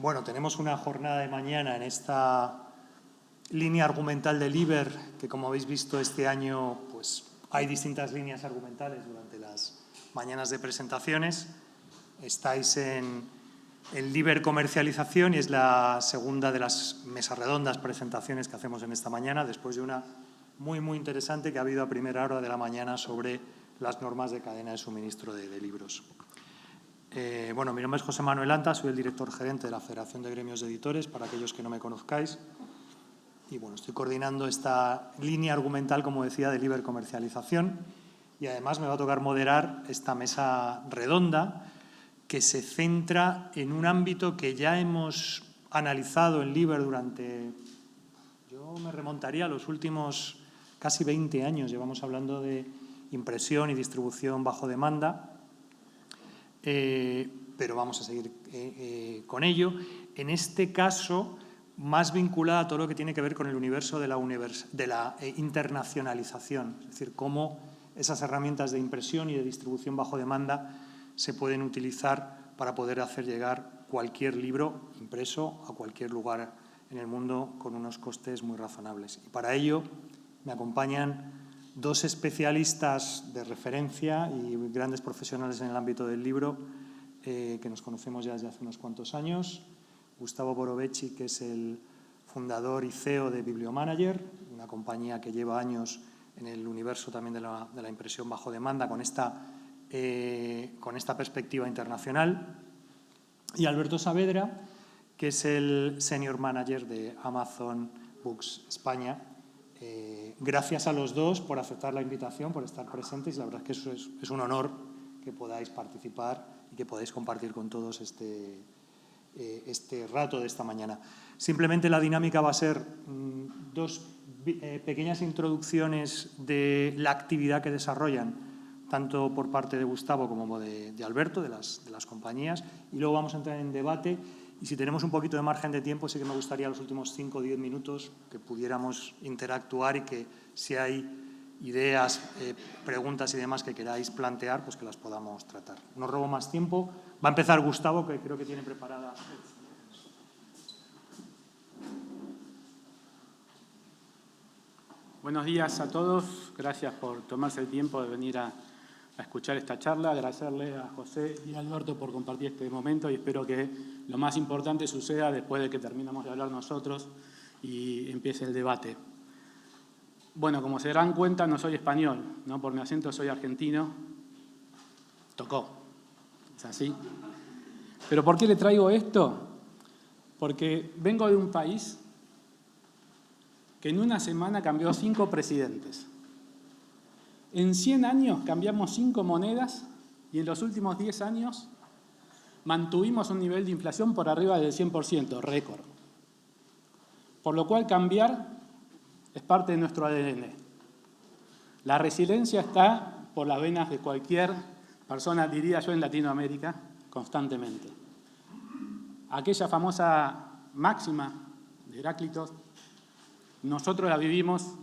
Bueno, tenemos una jornada de mañana en esta línea argumental del Liber, que como habéis visto este año pues hay distintas líneas argumentales durante las mañanas de presentaciones. Estáis en el Liber Comercialización y es la segunda de las mesas redondas presentaciones que hacemos en esta mañana, después de una muy interesante que ha habido a primera hora de la mañana sobre las normas de cadena de suministro de libros. Bueno, mi nombre es José Manuel Anta, soy el director gerente de la Federación de Gremios de Editores, para aquellos que no me conozcáis. Y bueno, estoy coordinando esta línea argumental, como decía, de Liber Comercialización. Y además me va a tocar moderar esta mesa redonda que se centra en un ámbito que ya hemos analizado en Liber durante, yo me remontaría a los últimos casi 20 años. Llevamos hablando de impresión y distribución bajo demanda. Pero vamos a seguir con ello. En este caso, más vinculada a todo lo que tiene que ver con el universo de la internacionalización, es decir, cómo esas herramientas de impresión y de distribución bajo demanda se pueden utilizar para poder hacer llegar cualquier libro impreso a cualquier lugar en el mundo con unos costes muy razonables. Y para ello me acompañan dos especialistas de referencia y grandes profesionales en el ámbito del libro que nos conocemos ya desde hace unos cuantos años. Gustavo Borovechi, que es el fundador y CEO de Bibliomanager, una compañía que lleva años en el universo también de la impresión bajo demanda con esta perspectiva internacional. Y Alberto Saavedra, que es el Senior Manager de Amazon Books España. Gracias a los dos por aceptar la invitación, por estar presentes. La verdad es que eso es un honor que podáis participar y que podáis compartir con todos este rato de esta mañana. Simplemente la dinámica va a ser dos pequeñas introducciones de la actividad que desarrollan, tanto por parte de Gustavo como de Alberto, de las compañías, y luego vamos a entrar en debate. Y si tenemos un poquito de margen de tiempo, sí que me gustaría los últimos 5 o 10 minutos que pudiéramos interactuar y que si hay ideas, preguntas y demás que queráis plantear, pues que las podamos tratar. No robo más tiempo. Va a empezar Gustavo, que creo que tiene preparada. Buenos días a todos. Gracias por tomarse el tiempo de venir a escuchar esta charla. Agradecerle a José y a Alberto por compartir este momento y espero que lo más importante suceda después de que terminemos de hablar nosotros y empiece el debate. Bueno, como se darán cuenta, no soy español, ¿no? Por mi acento soy argentino. Tocó. ¿Es así? ¿Pero por qué le traigo esto? Porque vengo de un país que en una semana cambió 5 presidentes. En 100 años cambiamos 5 monedas y en los últimos 10 años mantuvimos un nivel de inflación por arriba del 100%, récord. Por lo cual cambiar es parte de nuestro ADN. La resiliencia está por las venas de cualquier persona, diría yo, en Latinoamérica, constantemente. Aquella famosa máxima de Heráclito, nosotros la vivimos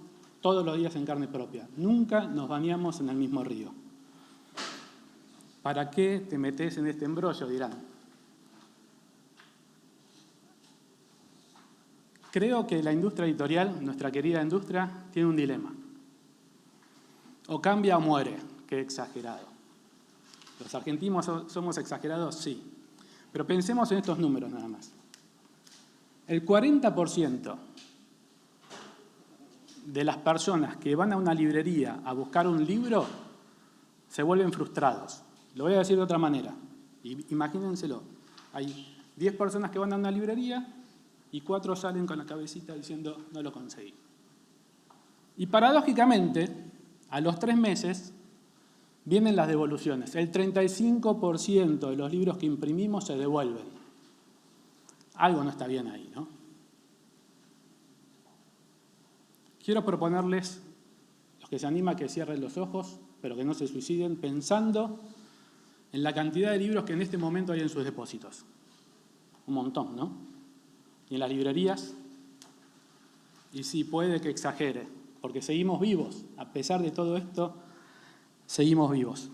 todos los días en carne propia. Nunca nos bañamos en el mismo río. ¿Para qué te metes en este embrollo?, dirán. Creo que la industria editorial, nuestra querida industria, tiene un dilema. O cambia o muere. Qué exagerado. ¿Los argentinos somos exagerados? Sí. Pero pensemos en estos números nada más. El 40% de las personas que van a una librería a buscar un libro se vuelven frustrados. Lo voy a decir de otra manera. Imagínenselo. Hay 10 personas que van a una librería y 4 salen con la cabecita diciendo no lo conseguí. Y paradójicamente, a los 3 meses vienen las devoluciones. El 35% de los libros que imprimimos se devuelven. Algo no está bien ahí, ¿no? Quiero proponerles, los que se animan, que cierren los ojos, pero que no se suiciden, pensando en la cantidad de libros que en este momento hay en sus depósitos. Un montón, ¿no? Y en las librerías, y sí, puede que exagere, porque seguimos vivos. A pesar de todo esto, seguimos vivos.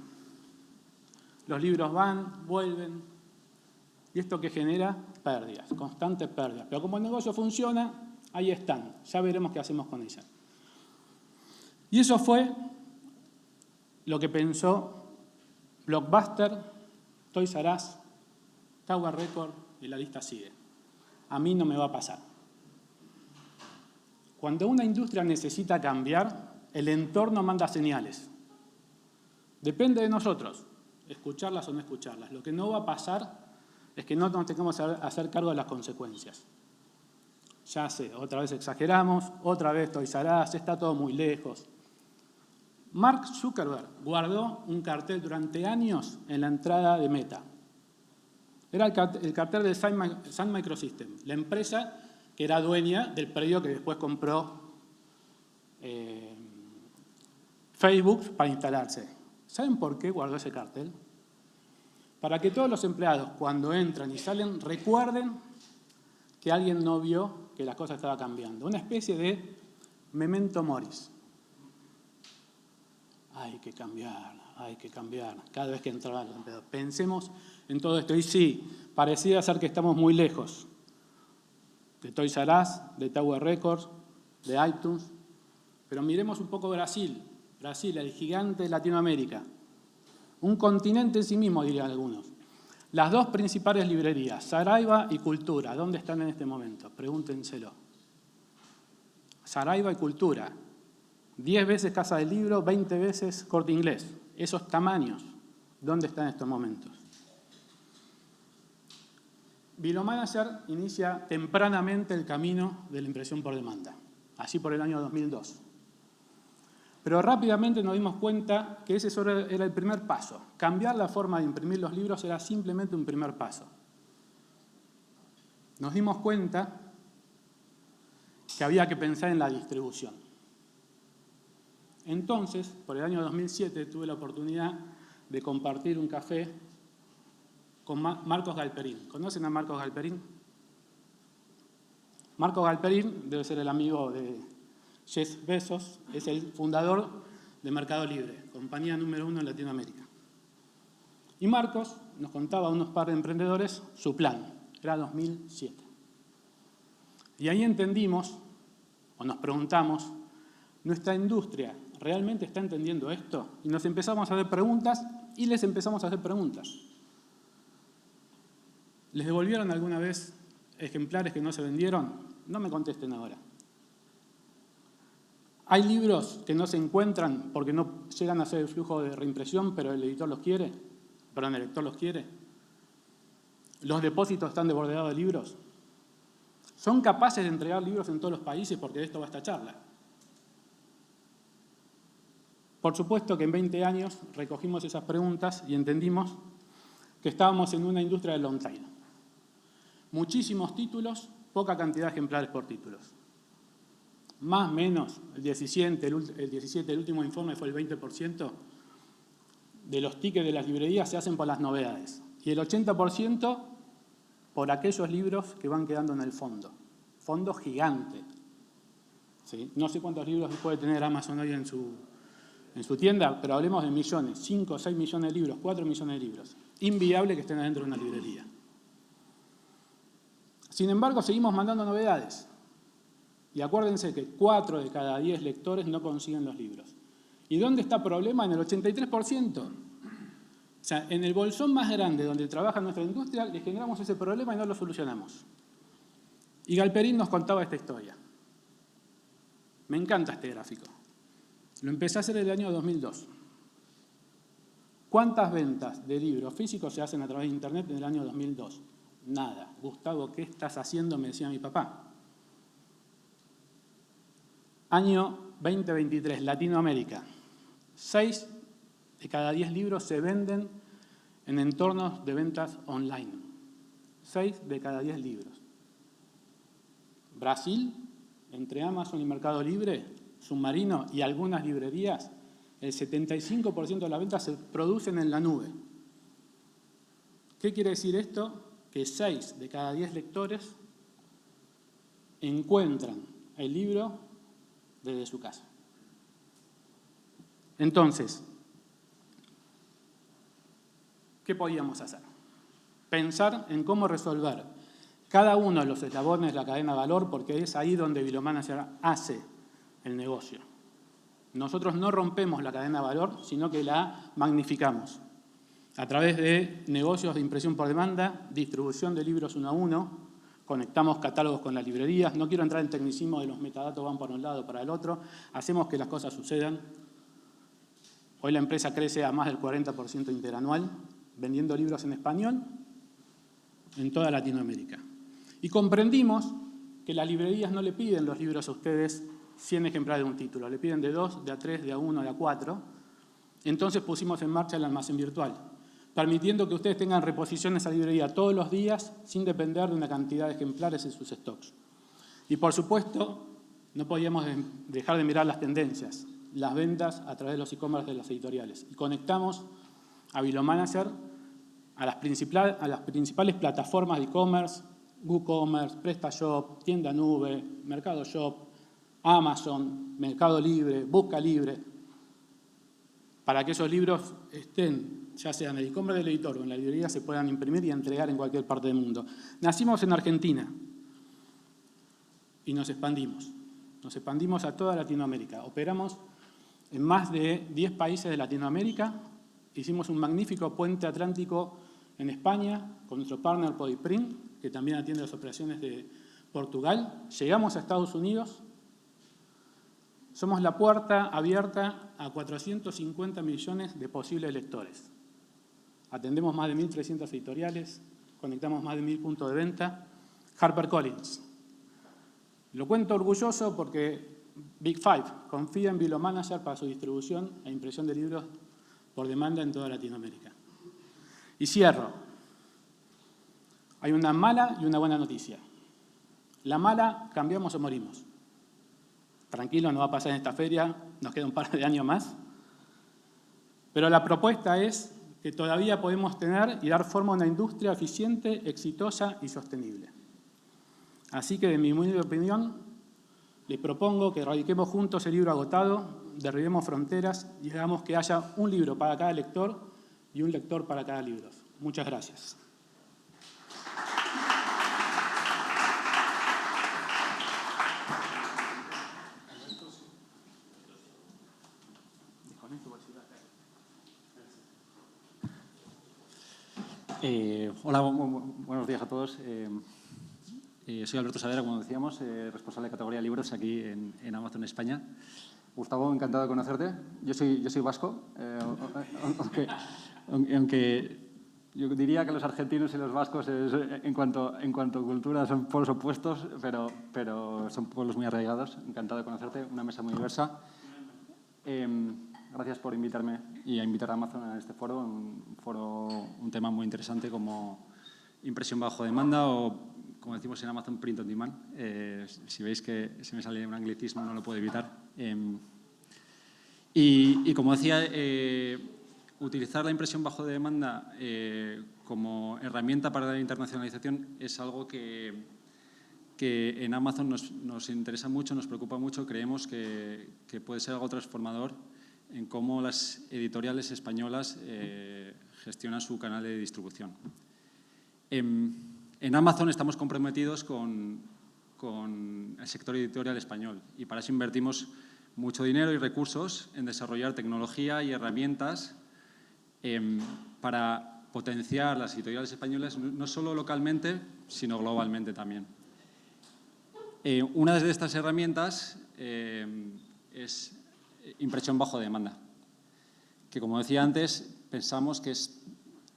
Los libros van, vuelven, y esto que genera pérdidas, constantes pérdidas. Pero como el negocio funciona, ahí están. Ya veremos qué hacemos con ellas. Y eso fue lo que pensó Blockbuster, Toys R Us, Tower Records y la lista sigue. A mí no me va a pasar. Cuando una industria necesita cambiar, el entorno manda señales. Depende de nosotros, escucharlas o no escucharlas. Lo que no va a pasar es que no nos tengamos que hacer cargo de las consecuencias. Ya sé, otra vez exageramos, otra vez Toys R Us, está todo muy lejos. Mark Zuckerberg guardó un cartel durante años en la entrada de Meta. Era el cartel de Sun Microsystems, la empresa que era dueña del predio que después compró Facebook para instalarse. ¿Saben por qué guardó ese cartel? Para que todos los empleados, cuando entran y salen, recuerden que alguien no vio que la cosa estaba cambiando. Una especie de memento moris. Hay que cambiar. Cada vez que entraban los empleados. Pensemos en todo esto. Y sí, parecía ser que estamos muy lejos de Toys R Us, de Tower Records, de iTunes. Pero miremos un poco Brasil. Brasil, el gigante de Latinoamérica. Un continente en sí mismo, dirían algunos. Las dos principales librerías, Saraiva y Cultura, ¿dónde están en este momento? Pregúntenselo. Saraiva y Cultura. 10 veces Casa del Libro, 20 veces Corte Inglés. Esos tamaños, ¿dónde están en estos momentos? Bilomanager inicia tempranamente el camino de la impresión por demanda, allí por el año 2002. Pero rápidamente nos dimos cuenta que ese solo era el primer paso. Cambiar la forma de imprimir los libros era simplemente un primer paso. Nos dimos cuenta que había que pensar en la distribución. Entonces, por el año 2007, tuve la oportunidad de compartir un café con Marcos Galperín. ¿Conocen a Marcos Galperín? Marcos Galperín debe ser el amigo de Jeff Bezos, es el fundador de Mercado Libre, compañía número 1 en Latinoamérica. Y Marcos nos contaba a unos par de emprendedores su plan, era 2007. Y ahí entendimos, o nos preguntamos, ¿nuestra industria realmente está entendiendo esto? Y nos empezamos a hacer preguntas y les empezamos a hacer preguntas. ¿Les devolvieron alguna vez ejemplares que no se vendieron? No me contesten ahora. ¿Hay libros que no se encuentran porque no llegan a hacer el flujo de reimpresión, pero el editor los quiere? Perdón, el lector los quiere. ¿Los depósitos están desbordados de libros? ¿Son capaces de entregar libros en todos los países? Porque de esto va esta charla. Por supuesto que en 20 años recogimos esas preguntas y entendimos que estábamos en una industria de long tail. Muchísimos títulos, poca cantidad de ejemplares por títulos. Más o menos, el 17, el último informe fue el 20% de los tickets de las librerías se hacen por las novedades. Y el 80% por aquellos libros que van quedando en el fondo. Fondo gigante. ¿Sí? No sé cuántos libros puede tener Amazon hoy en su tienda, pero hablemos de millones, 5 o 6 millones de libros, 4 millones de libros. Inviable que estén adentro de una librería. Sin embargo, seguimos mandando novedades. Y acuérdense que 4 de cada 10 lectores no consiguen los libros. ¿Y dónde está el problema? En el 83%. O sea, en el bolsón más grande donde trabaja nuestra industria, le generamos ese problema y no lo solucionamos. Y Galperín nos contaba esta historia. Me encanta este gráfico. Lo empecé a hacer en el año 2002. ¿Cuántas ventas de libros físicos se hacen a través de Internet en el año 2002? Nada. Gustavo, ¿qué estás haciendo? Me decía mi papá. Año 2023, Latinoamérica. 6 de cada 10 libros se venden en entornos de ventas online. 6 de cada 10 libros. Brasil, entre Amazon y Mercado Libre, Submarino y algunas librerías, el 75% de las ventas se producen en la nube. ¿Qué quiere decir esto? Que 6 de cada 10 lectores encuentran el libro desde su casa. Entonces, ¿qué podíamos hacer? Pensar en cómo resolver cada uno de los eslabones de la cadena de valor, porque es ahí donde Bilomanager hace el negocio. Nosotros no rompemos la cadena de valor, sino que la magnificamos a través de negocios de impresión por demanda, distribución de libros uno a uno, conectamos catálogos con las librerías. No quiero entrar en tecnicismo de los metadatos van para un lado o para el otro. Hacemos que las cosas sucedan. Hoy la empresa crece a más del 40% interanual, vendiendo libros en español en toda Latinoamérica. Y comprendimos que las librerías no le piden los libros a ustedes 100 ejemplares de un título, le piden de 2, de a 3, de a 1, de a 4. Entonces pusimos en marcha el almacén virtual, permitiendo que ustedes tengan reposiciones a librería todos los días sin depender de una cantidad de ejemplares en sus stocks. Y por supuesto, no podíamos dejar de mirar las tendencias, las ventas a través de los e-commerce de las editoriales. Y conectamos a Bilomanager a las principales plataformas de e-commerce, WooCommerce, PrestaShop, Tienda Nube, Mercado Shop, Amazon, Mercado Libre, Busca Libre, para que esos libros estén, ya sea en el e-commerce del editor o en la librería, se puedan imprimir y entregar en cualquier parte del mundo. Nacimos en Argentina y nos expandimos. Nos expandimos a toda Latinoamérica. Operamos en más de 10 países de Latinoamérica. Hicimos un magnífico puente atlántico en España con nuestro partner Podiprint, que también atiende las operaciones de Portugal. Llegamos a Estados Unidos. Somos la puerta abierta a 450 millones de posibles lectores. Atendemos más de 1.300 editoriales, conectamos más de 1.000 puntos de venta. HarperCollins. Lo cuento orgulloso porque Big Five confía en Bilomanager para su distribución e impresión de libros por demanda en toda Latinoamérica. Y cierro. Hay una mala y una buena noticia. La mala, cambiamos o morimos. Tranquilo, no va a pasar en esta feria, nos queda un par de años más. Pero la propuesta es que todavía podemos tener y dar forma a una industria eficiente, exitosa y sostenible. Así que, de mi humilde opinión, les propongo que erradiquemos juntos el libro agotado, derribemos fronteras y hagamos que haya un libro para cada lector y un lector para cada libro. Muchas gracias. Hola, buenos días a todos. Soy Alberto Saavedra, como decíamos, responsable de categoría libros aquí en Amazon España. Gustavo, encantado de conocerte. Yo soy vasco, aunque yo diría que los argentinos y los vascos en cuanto a cultura son polos opuestos, pero son pueblos muy arraigados. Encantado de conocerte, una mesa muy diversa. Gracias por invitarme y a invitar a Amazon a este foro, un tema muy interesante como impresión bajo demanda o, como decimos en Amazon, print on demand. Si veis que se me sale un anglicismo, no lo puedo evitar. Y como decía, utilizar la impresión bajo demanda como herramienta para la internacionalización es algo que en Amazon nos interesa mucho, nos preocupa mucho. Creemos que puede ser algo transformador en cómo las editoriales españolas gestionan su canal de distribución. En Amazon estamos comprometidos con el sector editorial español y para eso invertimos mucho dinero y recursos en desarrollar tecnología y herramientas para potenciar las editoriales españolas no solo localmente, sino globalmente también. Una de estas herramientas es impresión bajo demanda, que, como decía antes, pensamos que es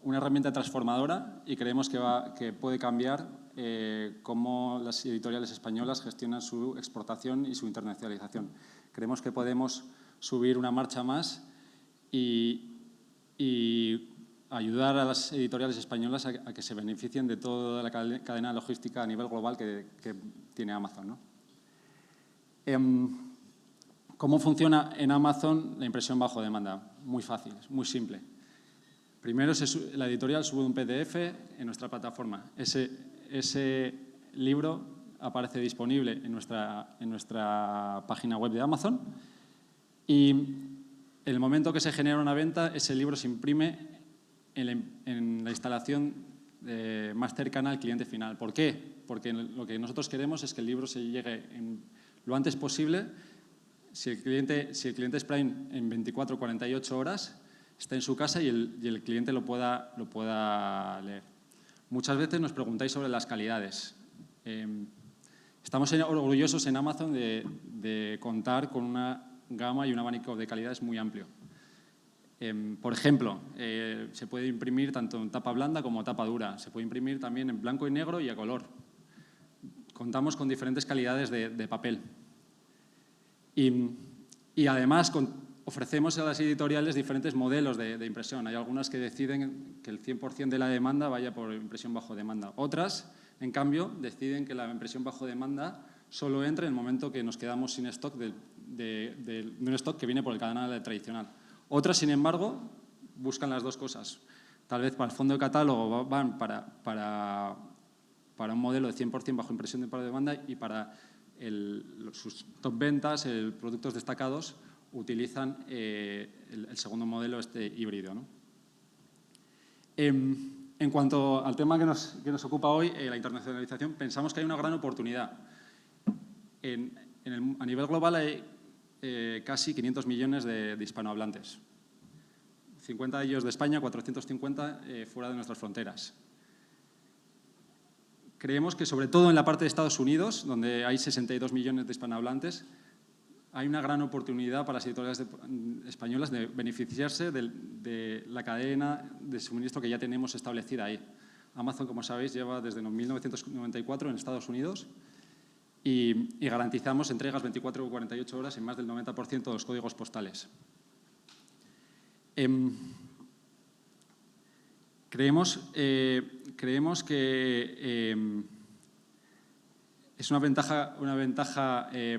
una herramienta transformadora y creemos que puede cambiar cómo las editoriales españolas gestionan su exportación y su internacionalización. Creemos que podemos subir una marcha más y ayudar a las editoriales españolas a que se beneficien de toda la cadena logística a nivel global que tiene Amazon, ¿no? ¿Cómo funciona en Amazon la impresión bajo demanda? Muy fácil, muy simple. Primero, la editorial sube un PDF en nuestra plataforma. Ese libro aparece disponible en nuestra página web de Amazon y en el momento que se genera una venta, ese libro se imprime en la instalación más cercana al cliente final. ¿Por qué? Porque lo que nosotros queremos es que el libro se llegue lo antes posible. Si el cliente es Prime, en 24 o 48 horas está en su casa y el cliente lo pueda leer. Muchas veces nos preguntáis sobre las calidades. Estamos orgullosos en Amazon de contar con una gama y un abanico de calidades muy amplio. Por ejemplo, se puede imprimir tanto en tapa blanda como tapa dura. Se puede imprimir también en blanco y negro y a color. Contamos con diferentes calidades de papel. Y además ofrecemos a las editoriales diferentes modelos de impresión. Hay algunas que deciden que el 100% de la demanda vaya por impresión bajo demanda. Otras, en cambio, deciden que la impresión bajo demanda solo entre en el momento que nos quedamos sin stock de un stock que viene por el canal tradicional. Otras, sin embargo, buscan las dos cosas. Tal vez para el fondo de catálogo van para un modelo de 100% bajo impresión de demanda y para sus top ventas, productos destacados, utilizan el segundo modelo, híbrido, ¿no? En cuanto al tema que nos ocupa hoy, la internacionalización, pensamos que hay una gran oportunidad. A nivel global hay casi 500 millones de hispanohablantes. 50 de ellos de España, 450 fuera de nuestras fronteras. Creemos que, sobre todo en la parte de Estados Unidos, donde hay 62 millones de hispanohablantes, hay una gran oportunidad para las editoriales españolas de beneficiarse de la cadena de suministro que ya tenemos establecida ahí. Amazon, como sabéis, lleva desde 1994 en Estados Unidos y garantizamos entregas 24 o 48 horas en más del 90% de los códigos postales. Creemos que es una ventaja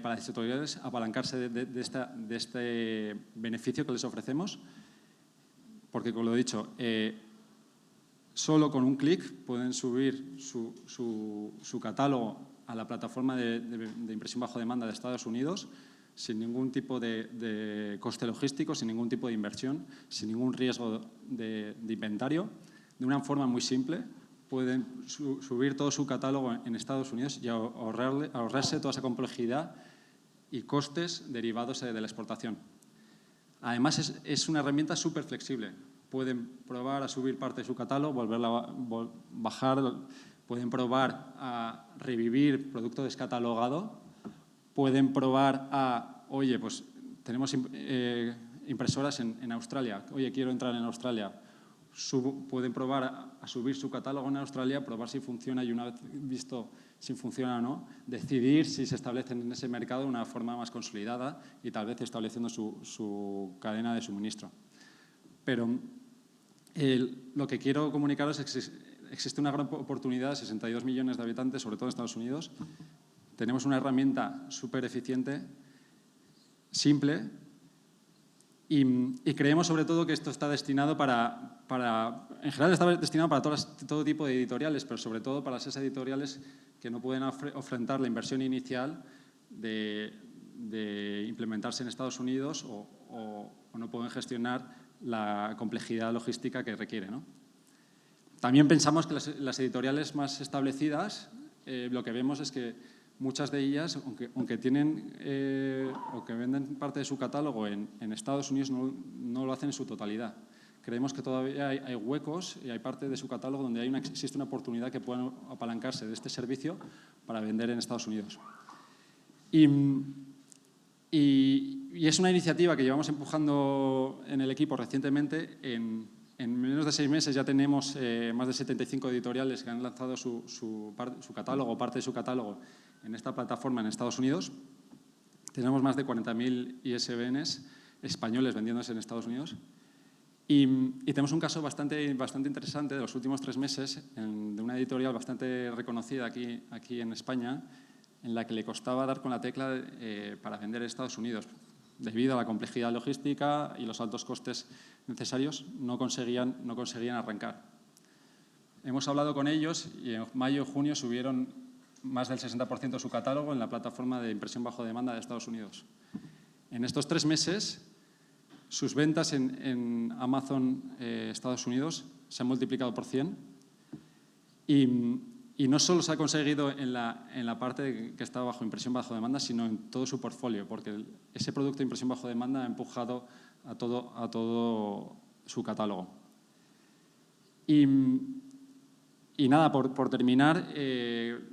para las editoriales apalancarse de este beneficio que les ofrecemos, porque, como lo he dicho, solo con un clic pueden subir su catálogo a la plataforma de impresión bajo demanda de Estados Unidos sin ningún tipo de coste logístico, sin ningún tipo de inversión, sin ningún riesgo de inventario. De una forma muy simple, pueden subir todo su catálogo en Estados Unidos y ahorrarse toda esa complejidad y costes derivados de la exportación. Además, es una herramienta súper flexible. Pueden probar a subir parte de su catálogo, volverla a bajar, pueden probar a revivir producto descatalogado, pueden probar a, oye, pues tenemos impresoras en Australia, oye, quiero entrar en Australia. Pueden probar a subir su catálogo en Australia, probar si funciona y, una vez visto si funciona o no, decidir si se establecen en ese mercado de una forma más consolidada y tal vez estableciendo su cadena de suministro. Pero lo que quiero comunicaros es que existe una gran oportunidad, 62 millones de habitantes, sobre todo en Estados Unidos. Tenemos una herramienta súper eficiente, simple, y creemos sobre todo que esto está destinado en general está destinado para todo tipo de editoriales, pero sobre todo para esas editoriales que no pueden afrontar la inversión inicial de implementarse en Estados Unidos o no pueden gestionar la complejidad logística que requiere, ¿no? También pensamos que las editoriales más establecidas, lo que vemos es que muchas de ellas, aunque tienen o que venden parte de su catálogo en Estados Unidos, no lo hacen en su totalidad. Creemos que todavía hay huecos y hay parte de su catálogo donde existe una oportunidad que puedan apalancarse de este servicio para vender en Estados Unidos. Y es una iniciativa que llevamos empujando en el equipo recientemente. En menos de 6 meses ya tenemos más de 75 editoriales que han lanzado su catálogo o parte de su catálogo en esta plataforma en Estados Unidos. Tenemos más de 40.000 ISBNs españoles vendiéndose en Estados Unidos. Y tenemos un caso bastante interesante de los últimos 3 meses de una editorial bastante reconocida aquí en España, en la que le costaba dar con la tecla para vender en Estados Unidos. Debido a la complejidad logística y los altos costes necesarios, no conseguían arrancar. Hemos hablado con ellos y en mayo o junio subieron más del 60% de su catálogo en la plataforma de impresión bajo demanda de Estados Unidos. En estos 3 meses, sus ventas en Amazon Estados Unidos se han multiplicado por 100 Y no solo se ha conseguido en la parte que está bajo impresión bajo demanda, sino en todo su portfolio, porque ese producto de impresión bajo demanda ha empujado a todo su catálogo. Y nada, por terminar,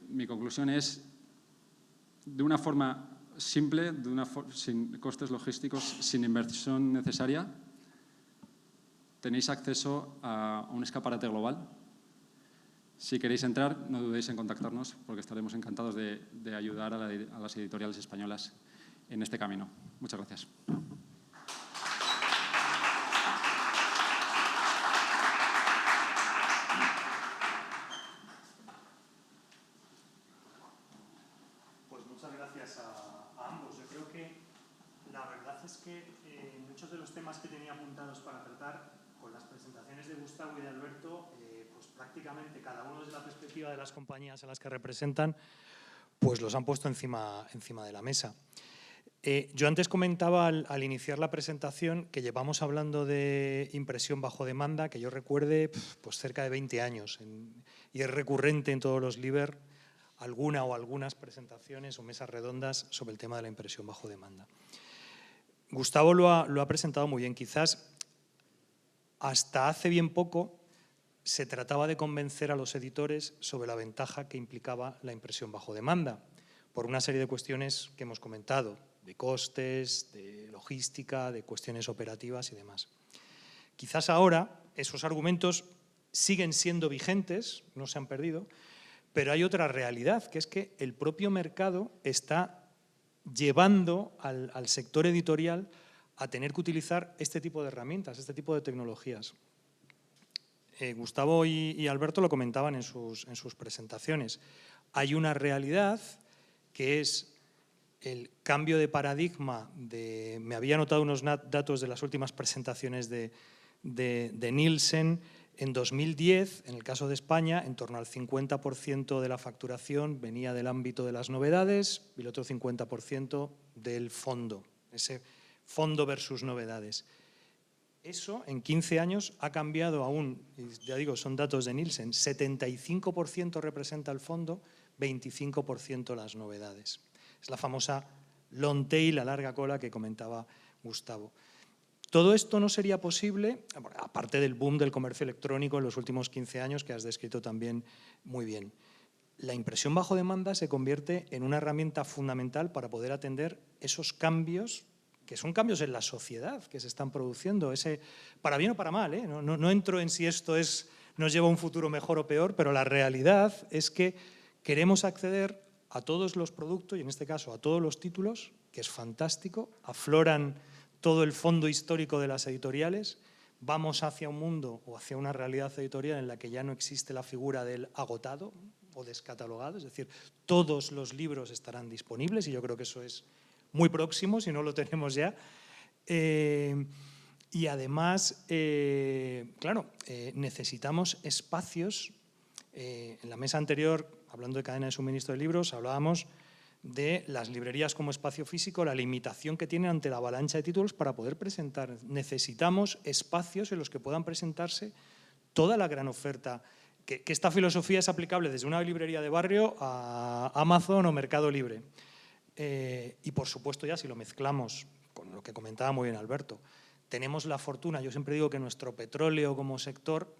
mi conclusión es, de una forma simple, sin costes logísticos, sin inversión necesaria, tenéis acceso a un escaparate global. Si queréis entrar, no dudéis en contactarnos, porque estaremos encantados de ayudar a las editoriales españolas en este camino. Muchas gracias. Pues muchas gracias a ambos. Yo creo que la verdad es que muchos de los temas que tenía apuntados para tratar con las presentaciones de Gustavo y de Alberto, pues prácticamente cada uno desde la perspectiva de las compañías a las que representan, pues los han puesto encima de la mesa. Yo antes comentaba al iniciar la presentación que llevamos hablando de impresión bajo demanda, que yo recuerde, pues cerca de 20 años, y es recurrente en todos los LIBER alguna o algunas presentaciones o mesas redondas sobre el tema de la impresión bajo demanda. Gustavo lo ha presentado muy bien. Quizás hasta hace bien poco se trataba de convencer a los editores sobre la ventaja que implicaba la impresión bajo demanda, por una serie de cuestiones que hemos comentado, de costes, de logística, de cuestiones operativas y demás. Quizás ahora esos argumentos siguen siendo vigentes, no se han perdido, pero hay otra realidad, que es que el propio mercado está llevando al sector editorial a tener que utilizar este tipo de herramientas, este tipo de tecnologías. Gustavo y Alberto lo comentaban en sus presentaciones. Hay una realidad que es el cambio de paradigma me había anotado unos datos de las últimas presentaciones de Nielsen. En 2010, en el caso de España, en torno al 50% de la facturación venía del ámbito de las novedades y el otro 50% del fondo, ese fondo versus novedades. Eso en 15 años ha cambiado aún, y ya digo, son datos de Nielsen, 75% representa el fondo, 25% las novedades. Es la famosa long tail, la larga cola que comentaba Gustavo. Todo esto no sería posible, aparte del boom del comercio electrónico en los últimos 15 años, que has descrito también muy bien. La impresión bajo demanda se convierte en una herramienta fundamental para poder atender esos cambios, que son cambios en la sociedad que se están produciendo, para bien o para mal, ¿eh? No entro en si esto nos lleva a un futuro mejor o peor, pero la realidad es que queremos acceder a todos los productos, y en este caso a todos los títulos, que es fantástico, afloran todo el fondo histórico de las editoriales, vamos hacia un mundo o hacia una realidad editorial en la que ya no existe la figura del agotado o descatalogado, es decir, todos los libros estarán disponibles y yo creo que eso es muy próximo, si no lo tenemos ya. Y además, claro, necesitamos espacios. En la mesa anterior, hablando de cadena de suministro de libros, hablábamos de las librerías como espacio físico, la limitación que tienen ante la avalancha de títulos para poder presentar. Necesitamos espacios en los que puedan presentarse toda la gran oferta. Que esta filosofía es aplicable desde una librería de barrio a Amazon o Mercado Libre. Y por supuesto ya si lo mezclamos con lo que comentaba muy bien Alberto, tenemos la fortuna, yo siempre digo que nuestro petróleo como sector,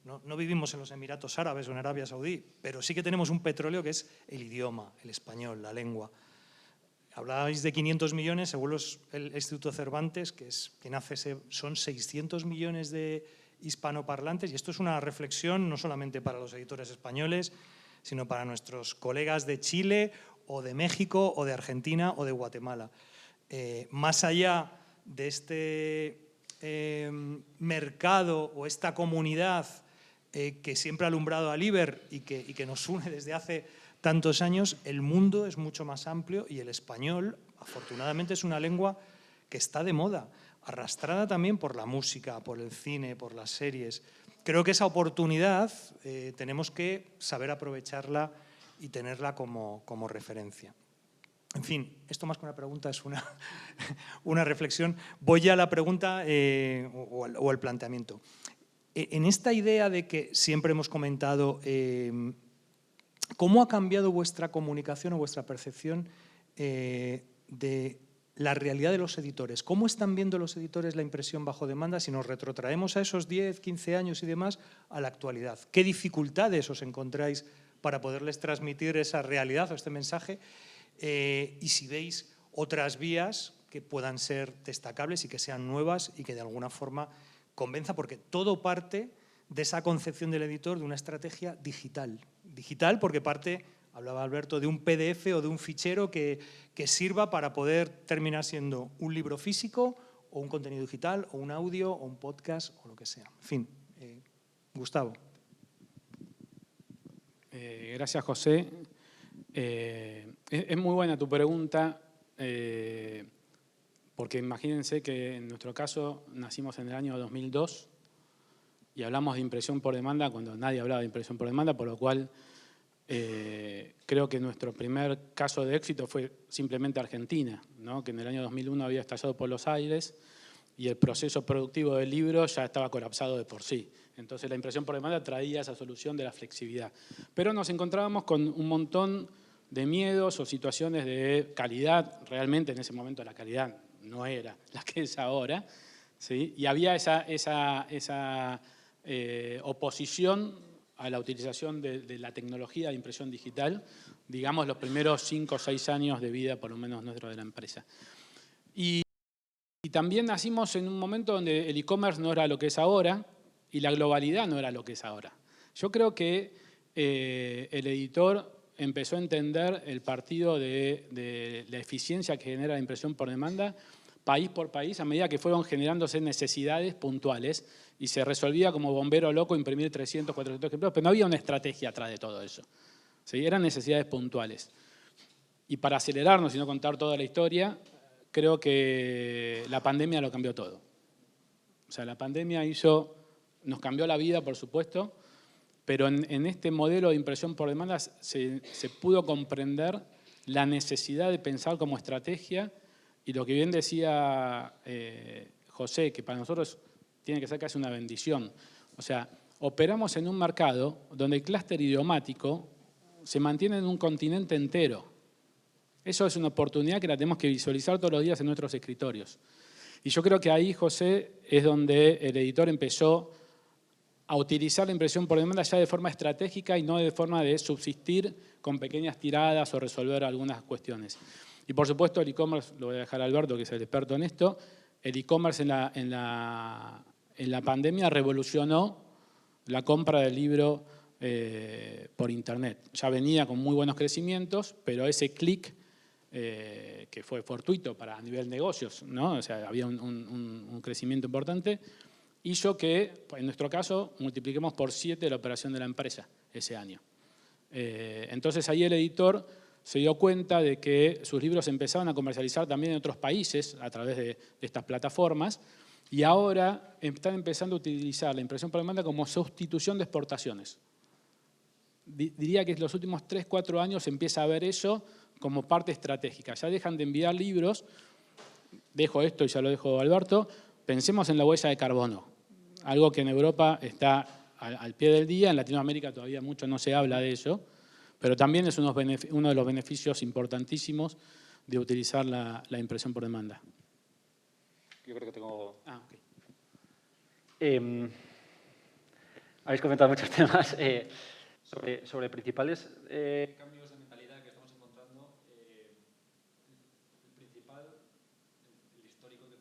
no vivimos en los Emiratos Árabes o en Arabia Saudí, pero sí que tenemos un petróleo que es el idioma, el español, la lengua. Hablabais de 500 millones, según el Instituto Cervantes, que es quien hace son 600 millones de hispanoparlantes, y esto es una reflexión no solamente para los editores españoles, sino para nuestros colegas de Chile o de México o de Argentina o de Guatemala. Más allá de este mercado o esta comunidad que siempre ha alumbrado a LIBER y que nos une desde hace tantos años, el mundo es mucho más amplio y el español, afortunadamente, es una lengua que está de moda, arrastrada también por la música, por el cine, por las series. Creo que esa oportunidad tenemos que saber aprovecharla y tenerla como referencia. En fin, esto más que una pregunta es una reflexión. Voy ya a la pregunta o al planteamiento. En esta idea de que siempre hemos comentado, ¿cómo ha cambiado vuestra comunicación o vuestra percepción de la realidad de los editores? ¿Cómo están viendo los editores la impresión bajo demanda si nos retrotraemos a esos 10, 15 años y demás a la actualidad? ¿Qué dificultades os encontráis para poderles transmitir esa realidad o este mensaje? Y si veis otras vías que puedan ser destacables y que sean nuevas y que de alguna forma convenza, porque todo parte de esa concepción del editor de una estrategia digital. Digital porque parte, hablaba Alberto, de un PDF o de un fichero que sirva para poder terminar siendo un libro físico o un contenido digital o un audio o un podcast o lo que sea. En fin, Gustavo. Gracias, José. Es muy buena tu pregunta, porque imagínense que en nuestro caso nacimos en el año 2002 y hablamos de impresión por demanda cuando nadie hablaba de impresión por demanda, por lo cual creo que nuestro primer caso de éxito fue simplemente Argentina, ¿no? Que en el año 2001 había estallado por los aires y el proceso productivo del libro ya estaba colapsado de por sí. Entonces la impresión por demanda traía esa solución de la flexibilidad. Pero nos encontrábamos con un montón de miedos o situaciones de calidad. Realmente en ese momento la calidad no era la que es ahora, ¿sí? Y había esa oposición a la utilización de la tecnología de impresión digital, digamos, los primeros 5 o 6 años de vida, por lo menos nuestro, de la empresa. Y también nacimos en un momento donde el e-commerce no era lo que es ahora y la globalidad no era lo que es ahora. Yo creo que el editor empezó a entender el partido de la eficiencia que genera la impresión por demanda país por país a medida que fueron generándose necesidades puntuales y se resolvía como bombero loco imprimir 300, 400 ejemplares, pero no había una estrategia atrás de todo eso. ¿Sí? Eran necesidades puntuales. Y para acelerarnos y no contar toda la historia, creo que la pandemia lo cambió todo. O sea, la pandemia nos cambió la vida, por supuesto, pero en este modelo de impresión por demanda se pudo comprender la necesidad de pensar como estrategia y lo que bien decía José, que para nosotros tiene que ser casi una bendición. O sea, operamos en un mercado donde el clúster idiomático se mantiene en un continente entero. Eso es una oportunidad que la tenemos que visualizar todos los días en nuestros escritorios. Y yo creo que ahí, José, es donde el editor empezó a utilizar la impresión por demanda ya de forma estratégica y no de forma de subsistir con pequeñas tiradas o resolver algunas cuestiones. Y por supuesto el e-commerce, lo voy a dejar a Alberto, que es el experto en esto, el e-commerce en la pandemia revolucionó la compra del libro por internet. Ya venía con muy buenos crecimientos, pero ese clic que fue fortuito a nivel negocios, ¿no? O sea, había un crecimiento importante, hizo que, en nuestro caso, multipliquemos por 7 la operación de la empresa ese año. Entonces ahí el editor se dio cuenta de que sus libros empezaban a comercializar también en otros países a través de estas plataformas y ahora están empezando a utilizar la impresión por demanda como sustitución de exportaciones. Diría que en los últimos 3 o 4 años se empieza a ver eso como parte estratégica. Ya dejan de enviar libros, dejo esto y ya lo dejo a Alberto, pensemos en la huella de carbono, algo que en Europa está al pie del día, en Latinoamérica todavía mucho no se habla de eso, pero también es uno de los beneficios importantísimos de utilizar la impresión por demanda. Yo creo que tengo... Okay. Habéis comentado muchos temas sobre principales cambios de mentalidad que estamos encontrando. El principal, el histórico que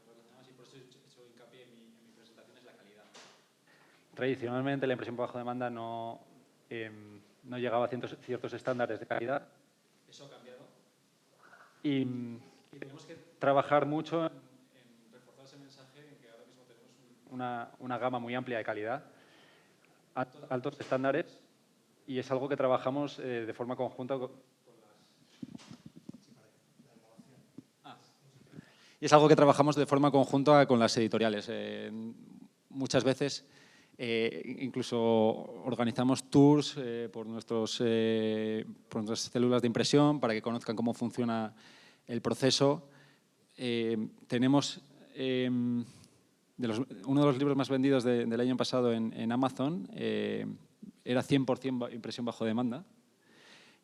relacionabas, y por eso he hecho hincapié en mi presentación, es la calidad. Tradicionalmente la impresión por bajo demanda no llegaba a ciertos estándares de calidad. Eso ha cambiado. Y tenemos que trabajar mucho en reforzar ese mensaje en que ahora mismo tenemos una gama muy amplia de calidad, altos estándares, y es algo que trabajamos de forma conjunta con las editoriales. Muchas veces incluso organizamos tours por nuestras células de impresión para que conozcan cómo funciona el proceso. Tenemos uno de los libros más vendidos del año pasado en Amazon era 100% impresión bajo demanda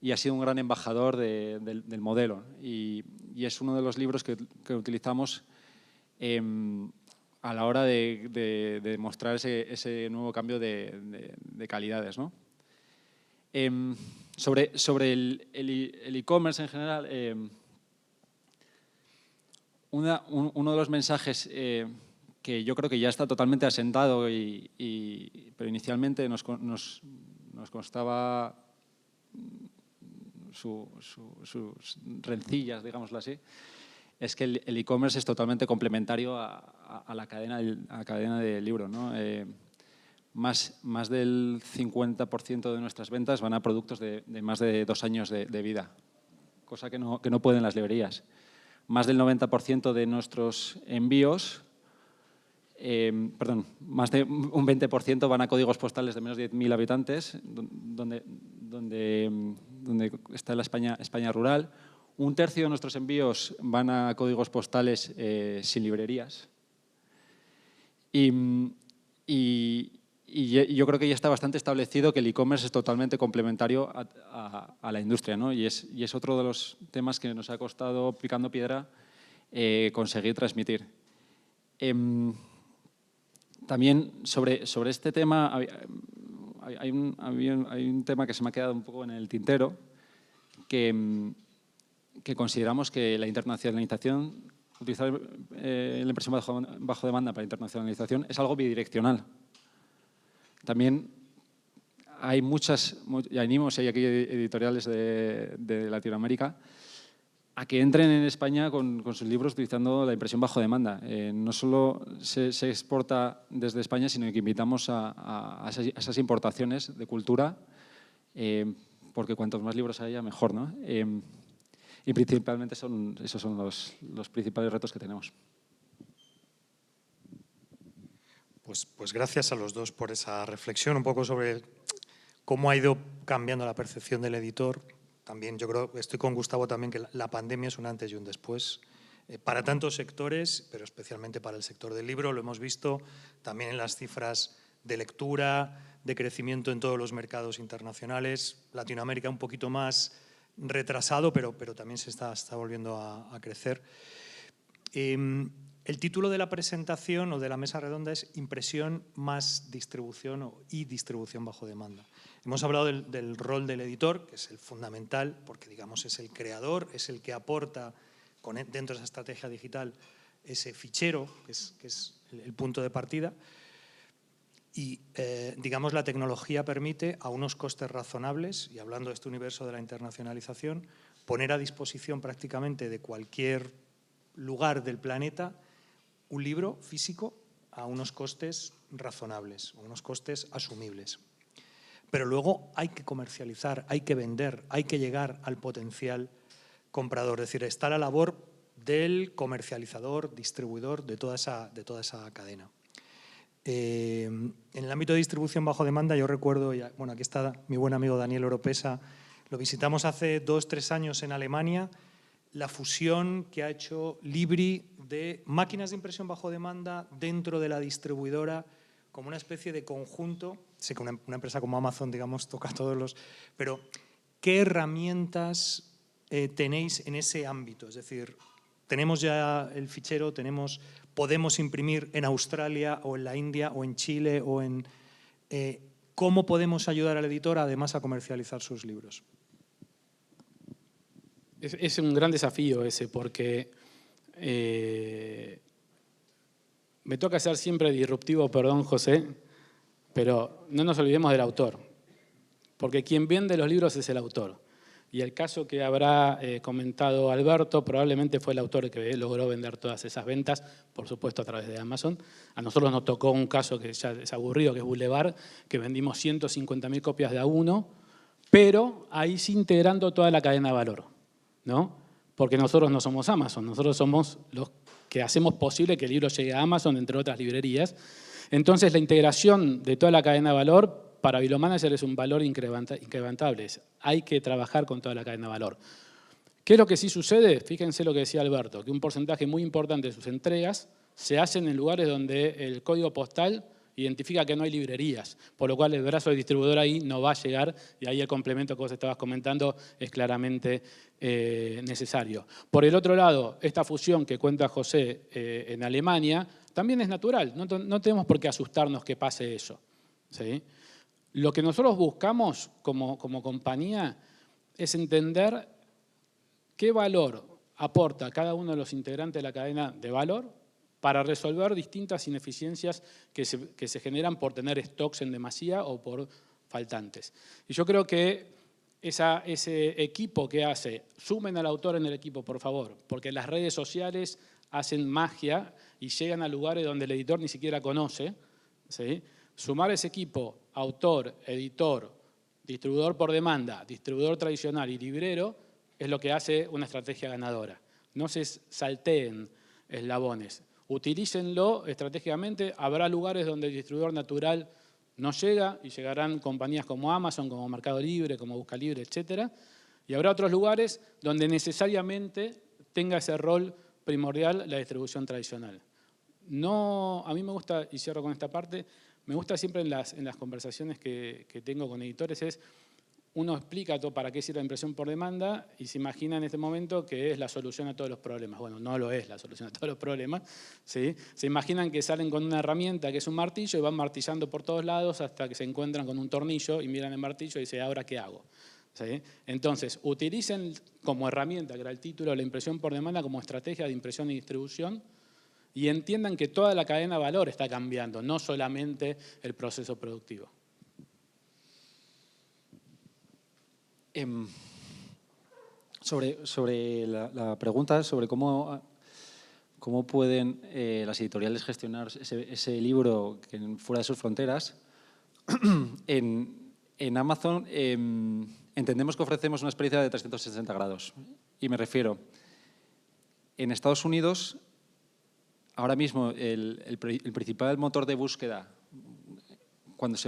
y ha sido un gran embajador del modelo. Y es uno de los libros que utilizamos a la hora de mostrar ese nuevo cambio de calidades, ¿no? Sobre el e-commerce en general, uno de los mensajes que yo creo que ya está totalmente asentado, pero inicialmente nos constaba sus rencillas, digámoslo así, es que el e-commerce es totalmente complementario a la cadena del libro, ¿no? Más del 50% de nuestras ventas van a productos de más de 2 años de vida, cosa que no pueden las librerías. Más del 90% de nuestros envíos, más de un 20% van a códigos postales de menos de 10.000 habitantes, donde está la España rural. 1/3 de nuestros envíos van a códigos postales sin librerías. Y yo creo que ya está bastante establecido que el e-commerce es totalmente complementario a la industria, ¿no? Y es otro de los temas que nos ha costado, picando piedra, conseguir transmitir. También sobre este tema hay un tema que se me ha quedado un poco en el tintero, que consideramos que la internacionalización, utilizar la impresión bajo demanda para internacionalización es algo bidireccional. También hay y animos, hay aquí editoriales de Latinoamérica a que entren en España con sus libros utilizando la impresión bajo demanda. No solo se exporta desde España, sino que invitamos a esas importaciones de cultura, porque cuantos más libros haya, mejor, ¿no? Y principalmente esos son los principales retos que tenemos. Pues gracias a los dos por esa reflexión un poco sobre cómo ha ido cambiando la percepción del editor. También yo creo, estoy con Gustavo también, que la pandemia es un antes y un después para tantos sectores, pero especialmente para el sector del libro. Lo hemos visto también en las cifras de lectura, de crecimiento en todos los mercados internacionales. Latinoamérica un poquito más retrasado, pero también se está volviendo a crecer. El título de la presentación o de la mesa redonda es Impresión más distribución y distribución bajo demanda. Hemos hablado del rol del editor, que es el fundamental, porque digamos es el creador, es el que aporta dentro de esa estrategia digital ese fichero, que es el punto de partida. Y digamos la tecnología permite a unos costes razonables, y hablando de este universo de la internacionalización, poner a disposición prácticamente de cualquier lugar del planeta un libro físico a unos costes razonables, a unos costes asumibles. Pero luego hay que comercializar, hay que vender, hay que llegar al potencial comprador. Es decir, está la labor del comercializador, distribuidor de toda esa cadena. En el ámbito de distribución bajo demanda, yo recuerdo, bueno, aquí está mi buen amigo Daniel Oropesa, lo visitamos hace 2-3 años en Alemania, la fusión que ha hecho Libri de máquinas de impresión bajo demanda dentro de la distribuidora como una especie de conjunto. Sé que una empresa como Amazon, digamos, toca todos los… Pero, ¿qué herramientas tenéis en ese ámbito? Es decir, tenemos ya el fichero, podemos imprimir en Australia o en la India o en Chile o en… ¿Cómo podemos ayudar al editor además a comercializar sus libros? Es un gran desafío ese, porque me toca ser siempre disruptivo, perdón, José, pero no nos olvidemos del autor, porque quien vende los libros es el autor. Y el caso que habrá comentado Alberto probablemente fue el autor que logró vender todas esas ventas, por supuesto a través de Amazon. A nosotros nos tocó un caso que ya es aburrido, que es Boulevard, que vendimos 150.000 copias de A1, pero ahí sí integrando toda la cadena de valor, ¿no? Porque nosotros no somos Amazon, nosotros somos los que hacemos posible que el libro llegue a Amazon, entre otras librerías. Entonces, la integración de toda la cadena de valor para Bibliomanager es un valor incrementable. Hay que trabajar con toda la cadena de valor. ¿Qué es lo que sí sucede? Fíjense lo que decía Alberto, que un porcentaje muy importante de sus entregas se hacen en lugares donde el código postal identifica que no hay librerías, por lo cual el brazo de distribuidor ahí no va a llegar y ahí el complemento que vos estabas comentando es claramente necesario. Por el otro lado, esta fusión que cuenta José en Alemania también es natural, no tenemos por qué asustarnos que pase eso, ¿sí? Lo que nosotros buscamos como compañía es entender qué valor aporta cada uno de los integrantes de la cadena de valor para resolver distintas ineficiencias que se generan por tener stocks en demasía o por faltantes. Y yo creo que ese equipo que hace, sumen al autor en el equipo, por favor, porque las redes sociales hacen magia y llegan a lugares donde el editor ni siquiera conoce, ¿sí? Sumar ese equipo, autor, editor, distribuidor por demanda, distribuidor tradicional y librero, es lo que hace una estrategia ganadora. No se salteen eslabones. Utilícenlo estratégicamente. Habrá lugares donde el distribuidor natural no llega y llegarán compañías como Amazon, como Mercado Libre, como Buscalibre, etc. Y habrá otros lugares donde necesariamente tenga ese rol primordial la distribución tradicional. No, a mí me gusta, y cierro con esta parte, me gusta siempre en las conversaciones que tengo con editores es uno explica todo para qué sirve la impresión por demanda y se imagina en este momento que es la solución a todos los problemas. Bueno, no lo es la solución a todos los problemas, ¿sí? Se imaginan que salen con una herramienta que es un martillo y van martillando por todos lados hasta que se encuentran con un tornillo y miran el martillo y dicen, ¿ahora qué hago? ¿Sí? Entonces, utilicen como herramienta, que era el título, la impresión por demanda como estrategia de impresión y distribución y entiendan que toda la cadena de valor está cambiando, no solamente el proceso productivo. Sobre la pregunta sobre cómo pueden las editoriales gestionar ese libro fuera de sus fronteras, en Amazon entendemos que ofrecemos una experiencia de 360 grados. Y me refiero, en Estados Unidos, ahora mismo el principal motor de búsqueda cuando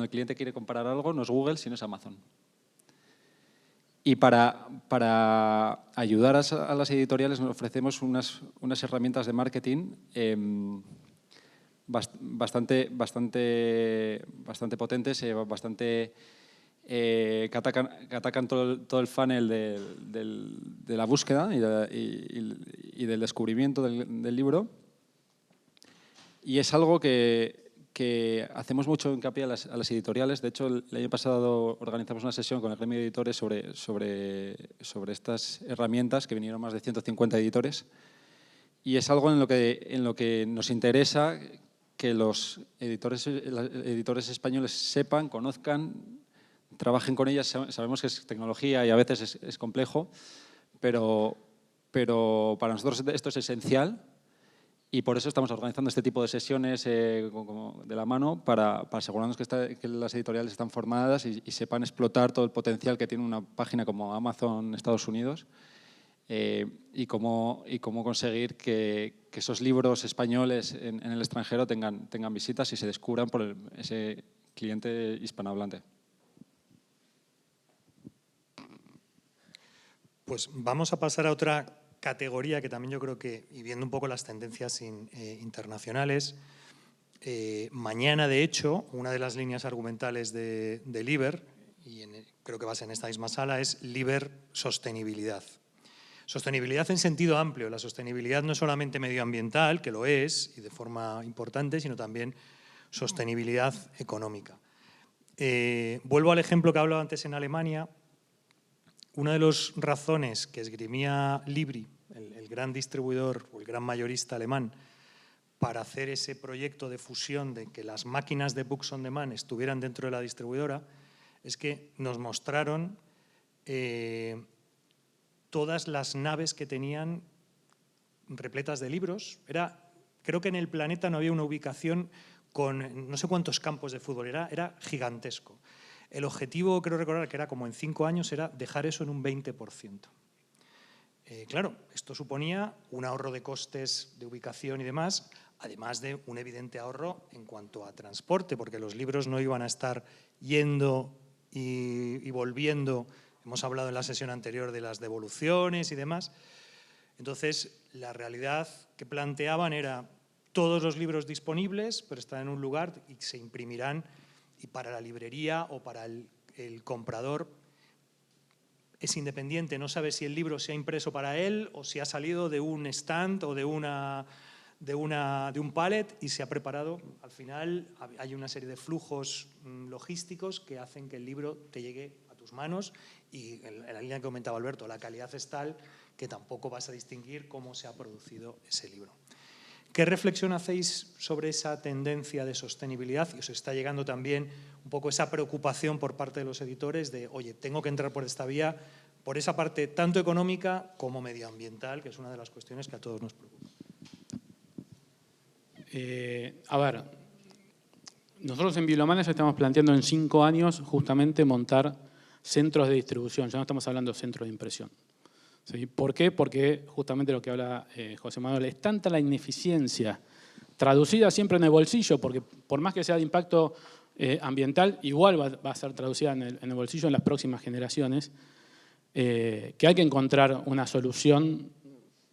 el cliente quiere comparar algo no es Google, sino es Amazon. Y para ayudar a las editoriales nos ofrecemos unas herramientas de marketing bastante potentes, que atacan todo el funnel de la búsqueda y del descubrimiento del libro. Y es algo que hacemos mucho hincapié a las editoriales. De hecho, el año pasado organizamos una sesión con el gremio de editores sobre estas herramientas, que vinieron más de 150 editores. Y es algo en lo que nos interesa que los editores españoles sepan, conozcan, trabajen con ellas. Sabemos que es tecnología y a veces es complejo, pero para nosotros esto es esencial. Y por eso estamos organizando este tipo de sesiones de la mano para asegurarnos que las editoriales están formadas y sepan explotar todo el potencial que tiene una página como Amazon Estados Unidos y cómo conseguir que esos libros españoles en el extranjero tengan visitas y se descubran por ese cliente hispanohablante. Pues vamos a pasar a otra categoría que también yo creo que, y viendo un poco las tendencias internacionales, mañana, de hecho, una de las líneas argumentales de Liber, y creo que va a ser en esta misma sala, es Liber Sostenibilidad. Sostenibilidad en sentido amplio. La sostenibilidad no es solamente medioambiental, que lo es, y de forma importante, sino también sostenibilidad económica. Vuelvo al ejemplo que hablaba antes en Alemania. Una de las razones que esgrimía Libri, el gran distribuidor o el gran mayorista alemán, para hacer ese proyecto de fusión de que las máquinas de Books on Demand estuvieran dentro de la distribuidora, es que nos mostraron todas las naves que tenían repletas de libros. Creo que en el planeta no había una ubicación con no sé cuántos campos de fútbol, era gigantesco. El objetivo, creo recordar que era como en 5 años, era dejar eso en un 20%. Claro, esto suponía un ahorro de costes de ubicación y demás, además de un evidente ahorro en cuanto a transporte, porque los libros no iban a estar yendo y volviendo. Hemos hablado en la sesión anterior de las devoluciones y demás. Entonces, la realidad que planteaban era, todos los libros disponibles, pero están en un lugar y se imprimirán, y para la librería o para el comprador es independiente, no sabe si el libro se ha impreso para él o si ha salido de un stand o de un pallet y se ha preparado. Al final hay una serie de flujos logísticos que hacen que el libro te llegue a tus manos, y en la línea que comentaba Alberto, la calidad es tal que tampoco vas a distinguir cómo se ha producido ese libro. ¿Qué reflexión hacéis sobre esa tendencia de sostenibilidad? Y os está llegando también un poco esa preocupación por parte de los editores de, oye, tengo que entrar por esta vía, por esa parte tanto económica como medioambiental, que es una de las cuestiones que a todos nos preocupa. A ver, nosotros en Bibliomanes estamos planteando en 5 años justamente montar centros de distribución, ya no estamos hablando de centros de impresión. ¿Sí? ¿Por qué? Porque justamente lo que habla José Manuel, es tanta la ineficiencia, traducida siempre en el bolsillo, porque por más que sea de impacto ambiental, igual va a ser traducida en el bolsillo en las próximas generaciones, que hay que encontrar una solución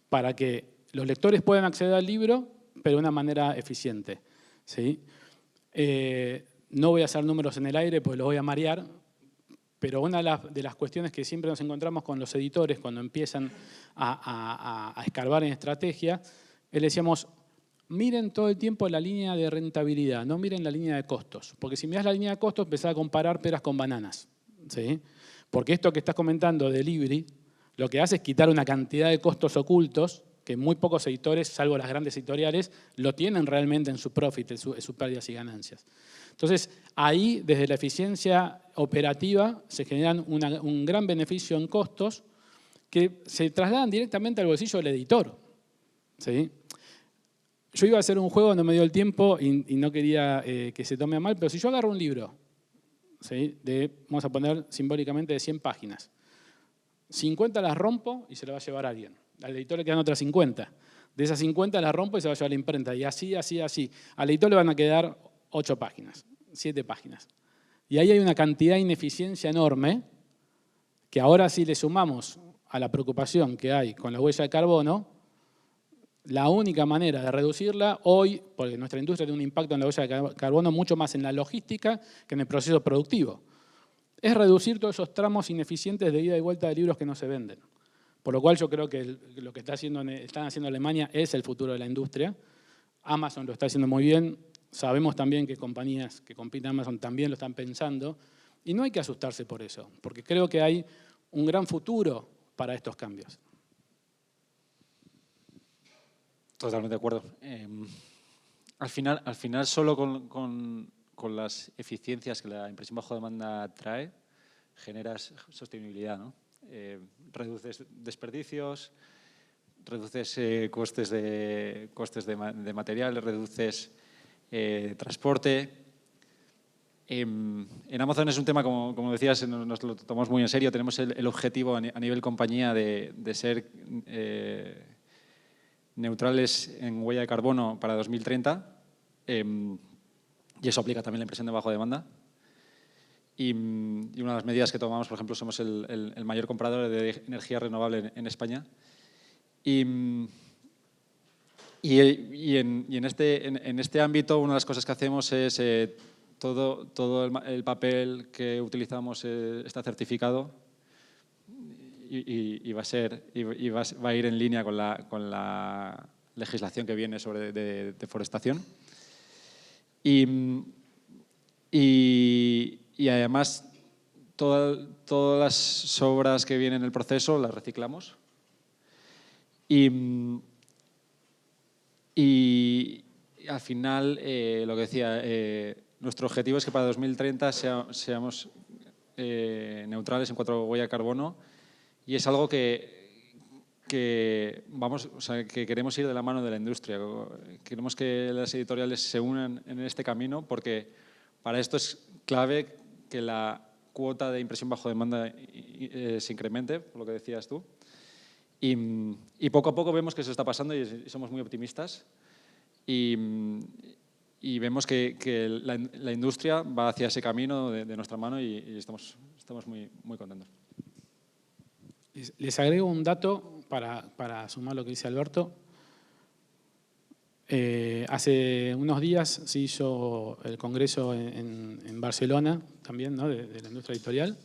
para que los lectores puedan acceder al libro, pero de una manera eficiente. ¿Sí? No voy a hacer números en el aire porque los voy a marear, pero una de las cuestiones que siempre nos encontramos con los editores cuando empiezan a escarbar en estrategia, les decíamos, miren todo el tiempo la línea de rentabilidad, no miren la línea de costos. Porque si miras la línea de costos, empezás a comparar peras con bananas. ¿Sí? Porque esto que estás comentando de Libri, lo que hace es quitar una cantidad de costos ocultos que muy pocos editores, salvo las grandes editoriales, lo tienen realmente en su profit, en sus pérdidas y ganancias. Entonces, ahí, desde la eficiencia operativa, se generan un gran beneficio en costos que se trasladan directamente al bolsillo del editor. ¿Sí? Yo iba a hacer un juego, no me dio el tiempo y no quería que se tome a mal, pero si yo agarro un libro, ¿sí? Vamos a poner simbólicamente de 100 páginas, 50 las rompo y se las va a llevar a alguien. Al editor le quedan otras 50. De esas 50 las rompo y se va a llevar a la imprenta. Y así, así, así. Al editor le van a quedar 8 páginas, 7 páginas. Y ahí hay una cantidad de ineficiencia enorme que ahora si le sumamos a la preocupación que hay con la huella de carbono, la única manera de reducirla hoy, porque nuestra industria tiene un impacto en la huella de carbono mucho más en la logística que en el proceso productivo, es reducir todos esos tramos ineficientes de ida y vuelta de libros que no se venden. Por lo cual yo creo que lo que están haciendo Alemania es el futuro de la industria. Amazon lo está haciendo muy bien. Sabemos también que compañías que compiten Amazon también lo están pensando. Y no hay que asustarse por eso, porque creo que hay un gran futuro para estos cambios. Totalmente de acuerdo. Al final solo con las eficiencias que la impresión bajo demanda trae, generas sostenibilidad, ¿no? Reduces desperdicios, reduces costes de material, reduces transporte. En Amazon es un tema, como decías, nos lo tomamos muy en serio. Tenemos el objetivo a nivel compañía de ser neutrales en huella de carbono para 2030 y eso aplica también a la impresión de bajo demanda. Y una de las medidas que tomamos, por ejemplo, somos el mayor comprador de energía renovable en España. Y en este ámbito, una de las cosas que hacemos es todo el papel que utilizamos está certificado y va a ir en línea con la legislación que viene sobre de deforestación. Y además, todas las sobras que vienen en el proceso las reciclamos. Y al final, lo que decía, nuestro objetivo es que para 2030 seamos neutrales en cuanto a huella de carbono, y es algo que queremos ir de la mano de la industria. Queremos que las editoriales se unan en este camino, porque para esto es clave que la cuota de impresión bajo demanda se incremente, por lo que decías tú. Y poco a poco vemos que eso está pasando y somos muy optimistas. Y vemos que la industria va hacia ese camino de nuestra mano y estamos muy, muy contentos. Les agrego un dato para sumar lo que dice Alberto. Hace unos días se hizo el congreso en Barcelona también, ¿no? de la industria editorial,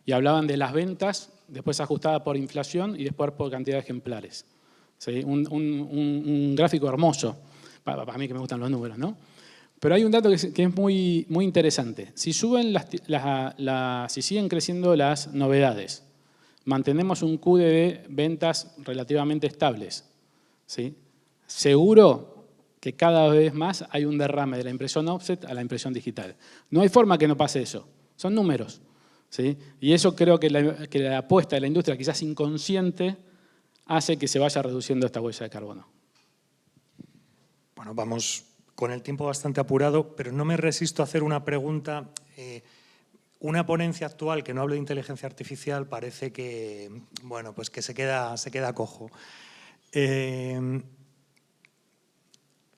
y hablaban de las ventas, después ajustadas por inflación y después por cantidad de ejemplares. ¿Sí? Un gráfico hermoso, para mí que me gustan los números, ¿no? Pero hay un dato que es muy, muy interesante. Si si siguen creciendo las novedades, mantenemos un Q de ventas relativamente estables, ¿sí? Seguro que cada vez más hay un derrame de la impresión offset a la impresión digital. No hay forma que no pase eso. Son números, ¿sí? Y eso creo que la apuesta de la industria, quizás inconsciente, hace que se vaya reduciendo esta huella de carbono. Bueno, vamos con el tiempo bastante apurado, pero no me resisto a hacer una pregunta. Una ponencia actual que no hable de inteligencia artificial parece que, bueno, pues que se queda cojo.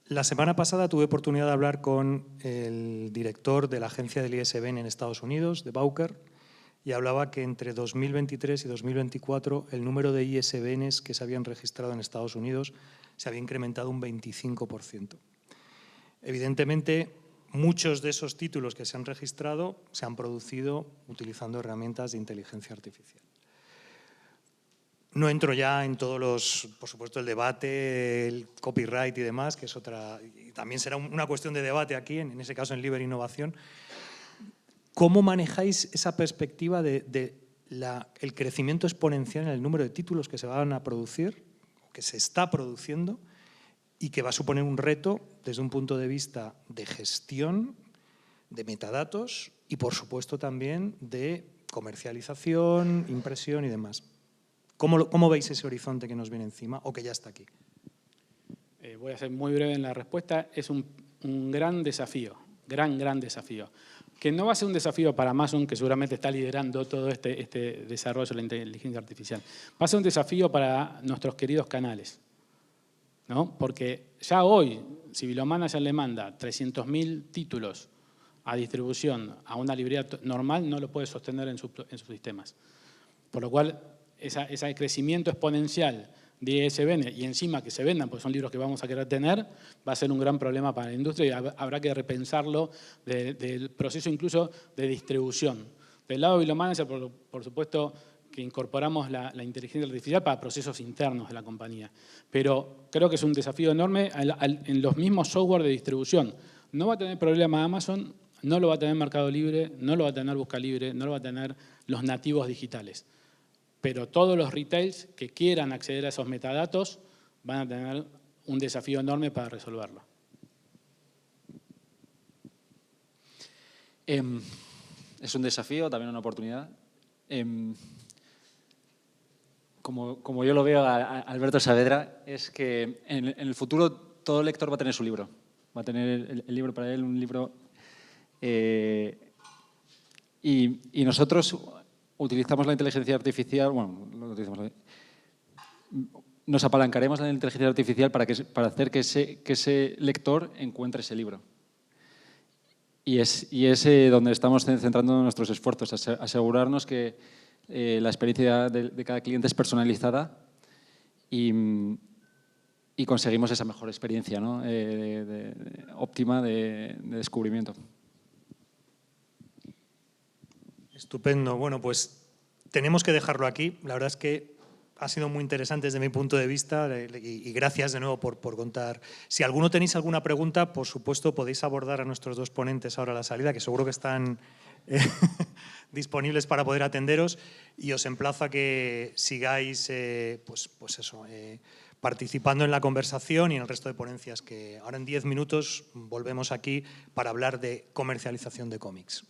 La semana pasada tuve oportunidad de hablar con el director de la agencia del ISBN en Estados Unidos, de Bowker, y hablaba que entre 2023 y 2024 el número de ISBNs que se habían registrado en Estados Unidos se había incrementado un 25%. Evidentemente, muchos de esos títulos que se han registrado se han producido utilizando herramientas de inteligencia artificial. No entro ya en todos los, por supuesto, el debate, el copyright y demás, que es otra, y también será una cuestión de debate aquí, en ese caso en Liber Innovación. ¿Cómo manejáis esa perspectiva de el crecimiento exponencial en el número de títulos que se van a producir, o que se está produciendo, y que va a suponer un reto desde un punto de vista de gestión, de metadatos y, por supuesto, también de comercialización, impresión y demás? ¿Cómo veis ese horizonte que nos viene encima o que ya está aquí? Voy a ser muy breve en la respuesta. Es un gran desafío, gran desafío. Que no va a ser un desafío para Amazon, que seguramente está liderando todo este desarrollo de la inteligencia artificial. Va a ser un desafío para nuestros queridos canales, ¿no? Porque ya hoy, si Bibliomanager le manda 300.000 títulos a distribución a una librería normal, no lo puede sostener en sus sistemas. Por lo cual, ese crecimiento exponencial de ISBN y encima que se vendan, porque son libros que vamos a querer tener, va a ser un gran problema para la industria y habrá que repensarlo del proceso incluso de distribución. Del lado de Bibliomanager, por supuesto, que incorporamos la inteligencia artificial para procesos internos de la compañía. Pero creo que es un desafío enorme en los mismos software de distribución. No va a tener problema Amazon, no lo va a tener Mercado Libre, no lo va a tener Busca Libre, no lo va a tener los nativos digitales. Pero todos los retails que quieran acceder a esos metadatos van a tener un desafío enorme para resolverlo. Es un desafío, también una oportunidad. Como yo lo veo a Alberto Saavedra, es que en el futuro todo lector va a tener su libro. Va a tener el libro para él, un libro. Y nosotros utilizamos la inteligencia artificial, bueno, nos apalancaremos en la inteligencia artificial para hacer que ese lector encuentre ese libro. Y es donde estamos centrando nuestros esfuerzos, asegurarnos que la experiencia de cada cliente es personalizada y conseguimos esa mejor experiencia, ¿no? Óptima de descubrimiento. Estupendo. Bueno, pues tenemos que dejarlo aquí. La verdad es que ha sido muy interesante desde mi punto de vista y gracias de nuevo por contar. Si alguno tenéis alguna pregunta, por supuesto podéis abordar a nuestros dos ponentes ahora a la salida, que seguro que están disponibles para poder atenderos, y os emplazo a que sigáis participando en la conversación y en el resto de ponencias que ahora en 10 minutos volvemos aquí para hablar de comercialización de cómics.